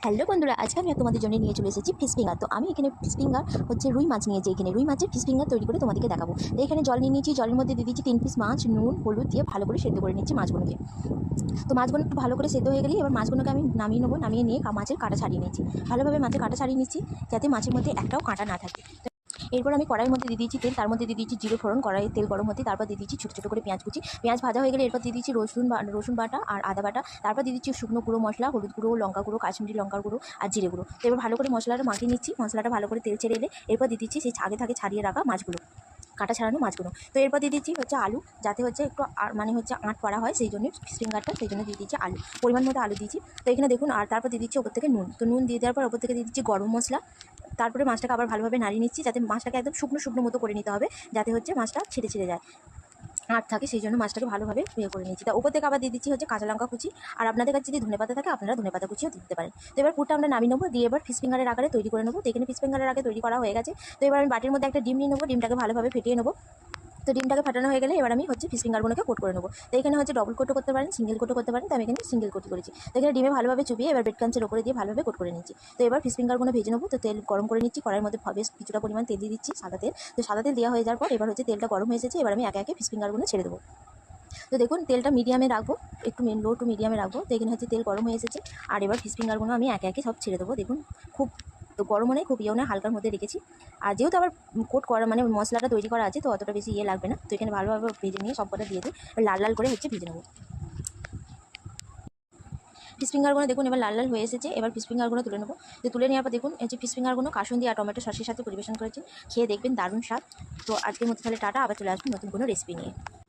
Hello বন্ধুরা, আজকে আমি তোমাদের জন্য নিয়ে চলে এসেছি ফিশ ফিঙ্গার। তো আমি এখানে ফিশ ফিঙ্গার হচ্ছে রুই মাছ নিয়েছি। এখানে রুই মাছের ফিশ ফিঙ্গার তৈরি করে তোমাদেরকে দেখাবো। তো এখানে জল নিয়ে নিয়েছি, জলের মধ্যে দিয়ে দিচ্ছি 3 পিস মাছ, নুন হলুদ দিয়ে ভালো করে সেদ্ধ করে নিচ্ছি মাছগুলোকে। তো মাছগুলো একটু ভালো করে সেদ্ধ হয়ে গেলে এবার মাছগুলোকে আমি নামিয়ে নেবো। নামিয়ে নিয়ে মাছের কাঁটা ছাড়িয়ে নিচ্ছি। ভালোভাবে মাছের কাঁটা ছাড়িয়ে নিচ্ছি যাতে মাছের মধ্যে একটাও কাঁটা না থাকে। এরপর আমি কড়াইয়ের মধ্যে দিয়ে দিয়েছি তেল, তার মধ্যে দিয়ে দিয়েছি জিরে ফোড়ন, কড়াইয়ে তেল গরম হতে তারপর দিয়ে দিচ্ছি ছোটো ছোটো করে পেঁয়াজ কুচি। পেঁয়াজ ভাজা হয়ে গেলে এরপর দিয়ে দিচ্ছি রসুন বাটা আর আদা বাটা। তারপর দিয়ে দিচ্ছি শুকনো গুঁড়ো মশলা, হলুদ গুঁড়ো, লঙ্কা গুঁড়ো, কাশ্মীরি লঙ্কার গুঁড়ো আর জিরে গুঁড়ো। তো এবার ভালো করে মশলাটা মাখিয়ে নিচ্ছি। মশলাটা ভালো করে তেল ছেড়ে এলে এরপর দিয়ে দিচ্ছি সেই আগে ছাড়িয়ে রাখা মাছগুলো, কাঁটা ছাড়ানো মাছগুলো। তো এরপর দিয়ে দিচ্ছি হচ্ছে আলু, যাতে হচ্ছে একটু মানে হচ্ছে আঁট পড়া হয়, সেই জন্য ফিশ ফিঙ্গারটা, সেই জন্য দিয়ে দিচ্ছি আলু, পরিমাণ মতো আলু দিয়েছি। তো এখানে দেখুন, আর তারপর দিয়ে দিচ্ছি ওপর থেকে নুন। তো নুন দিয়ে দেওয়ার পর ওপর থেকে দিয়ে দিচ্ছি গরম মশলা। তারপরে মাছটাকে আবার ভালোভাবে নাড়িয়ে নিচ্ছি, যাতে মাছটাকে একদম শুকনো শুকনো মতো করে নিতে হবে, যাতে হচ্ছে মাছটা ছিঁড়ে যায়, আঁট থাকে, সেই জন্য মাছটাকে ভালোভাবে করে নিচ্ছি। তা উপর থেকে আবার দিয়ে দিচ্ছি হচ্ছে কাঁচা লঙ্কা কুচি। আর আপনাদের কাছে যদি ধনেপাতা থাকে আপনারা ধনেপাতা কুচিও দিতে পারেন। তো এবার পুরটা আমরা নামিয়ে নেবো, দিয়ে এবার ফিশ ফিঙ্গারের আকারে তৈরি করে নেবো। তো এখানে ফিশ ফিঙ্গারের আগে তৈরি করা হয়ে গেছে। তো এবার আমি বাটির মধ্যে একটা ডিম নিয়ে নেবো, ডিমটাকে ভালোভাবে ফেটিয়ে নেবো। তো ডিমটাকে ফাটানো হয়ে গেলে এবার আমি হচ্ছে ফিশ ফিঙ্গারগুলোকে কোট করে নেবো। তো এখানে হচ্ছে ডবল কোটও করতে পারেন, সিঙ্গেল কোটও করতে পারেন। তো আমি এখানে সিঙ্গেল কোটই করেছি। তো এখানে ডিমে ভালোভাবে চুপিয়ে এবার ব্রেড ক্রাঞ্চের উপরে দিয়ে ভালোভাবে কোট করে নিচ্ছি। তো এবার ফিশ ফিঙ্গারগুলো ভেজে নেবো। তো তেল গরম করে নিচ্ছি, কড়াইয়ের মধ্যে বেশ কিছুটা পরিমাণ তেল দিয়ে দিচ্ছি, সাদা তেল। তো সাদা তেল দেওয়া হয়ে যাওয়ার পর এবার হচ্ছে তেলটা গরম হয়ে এসেছে, এবার আমি একে একে ফিশ ফিঙ্গারগুলো ছেড়ে দেবো। তো দেখুন তেলটা মিডিয়ামে রাখবো, একটু লো টু মিডিয়ামে রাখবো। তো এখানে হচ্ছে তেল গরম হয়ে এসেছে, আর এবার ফিশ ফিঙ্গারগুলো আমি একে একে সব ছেড়ে দেবো। দেখুন খুব তো গরমও নেই, খুব ইয়েও নেই, হালকার মধ্যে রেখেছি। আর যেহেতু আবার কোট করা মানে মশলাটা তৈরি করা আছে, তো অতটা বেশি ইয়ে লাগবে না। তো এখানে ভালোভাবে ভেজে নিয়ে সব কটা দিয়ে দিই, লাল লাল করে হচ্ছে ভেজে নেবো। ফিশ ফিঙ্গারগুলো দেখুন এবার লাল লাল হয়ে এসেছে, এবার ফিশ ফিঙ্গারগুলো তুলে নেবো। তো তুলে নেওয়ার পর দেখুন এই যে ফিশ ফিঙ্গারগুলো কাসুন্দি আর টমেটো সসের সাথে পরিবেশন করেছি, খেয়ে দেখবেন দারুণ স্বাদ। তো আজকের মতো তাহলে টাটা, আবার চলে আসবেন নতুন কোনো রেসিপি নিয়ে।